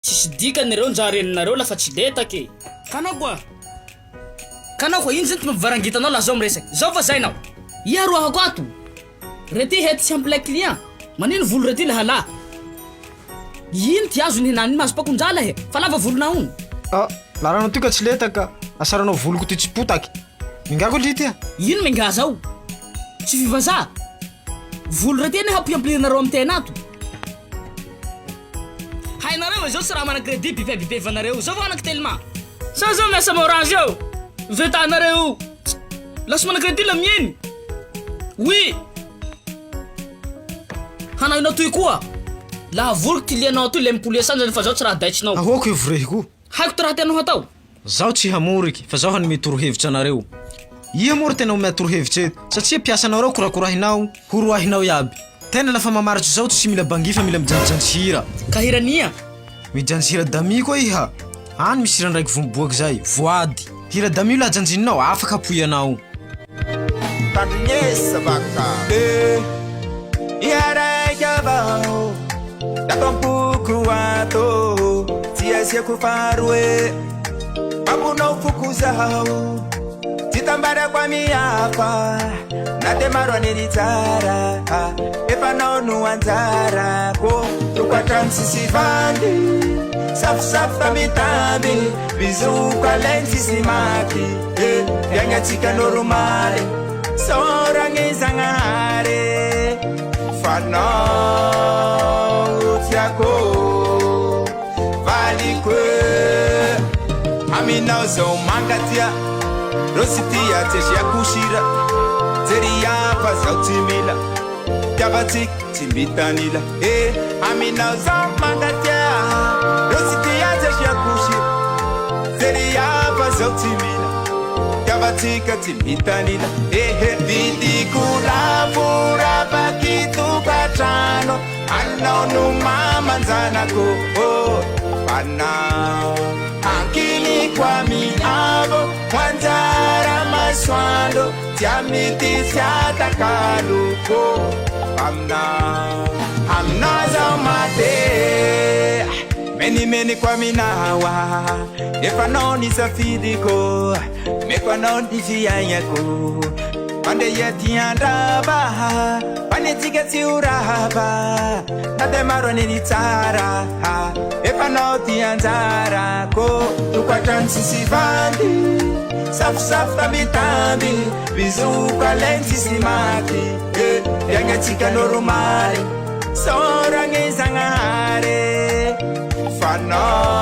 Tsisy dikanareo njarenareo lafa tsy letake. Kanao koa ino zany ty mampivarangitanao la zao miresaky. Zao fa zainao. Iaroahako ato. Rety hety sy ampilay client. Manino volo rety la hala. Ino ty azo ni nani mazo pakunjala he. Fa lava volona uno. Laranao ty ka tsy letaka. Asaranao voloko ty tsy potaky. Mingako litia. Ino minga zao? Tsy fivaza. Volo rety ne hapiampilinareo am tena ato. Hainareo zao sy raha mana crédit bipevanareo. Zao va anaktellement. Sa zao miasa ma orange yo. Vetanareo. Lasa mana crédit la mieny. Oui. Hanainao toy koa. La volo ty lianao toy le mipoulia sanjany fa zao tsy raha daitsinao. Ahoako io vrehiko. Haiko ty raha tianao hatao. Zaho tsy hamoriky fa zaho hanome torohevitra anareo. Iha moa tena omea torohevitra eto satria piasanao reo korakorahinao horoahinao iaby. Tena lafa mamaritry zao tsy mila bangi fa mila mijanjijantsira. Kahirania. Mijanjira dami koa iha. Any misy hira ndraiky vomboaky zay voady. Hira dami la janjininao afaka apoianao. Tandrignesa baka iaraika bao tapampoko ato ty asiako faroe babonao foko zao ty tambarako amiafa na te maro aneny tsara efa nao no anjarako tokatrano sisy vandy safosafo tamitamby bizoko alainy sisy maky fiagnatsika normaly sorangny zagnahary fanao tiako valiko aminao zao mangatia rosy tia tsesy akosira jery afa zao tsy mila tiavatsika tsy mitanila aminao zao mangatia rosy tia tsesy akosira jery afa zao tsy mila tiavatsika tsy mitanila vidiko lafora vakitokatrano anao no mamanjanako panao ankiliko amiavo manjara masoandro ty amity fiatakaloko aminao zao mate menimeny ko aminawa efa nao nisafidiko meko anao ny fiaignako mandeha ty andraba fanetsika tsy horaba na de maro aneny tsara efa nao ty anjarako tokatrano sisy vandy safosafo tamitamby bizoko alainy sisy maky fiaignatsika normaly soragny zagnahary fanao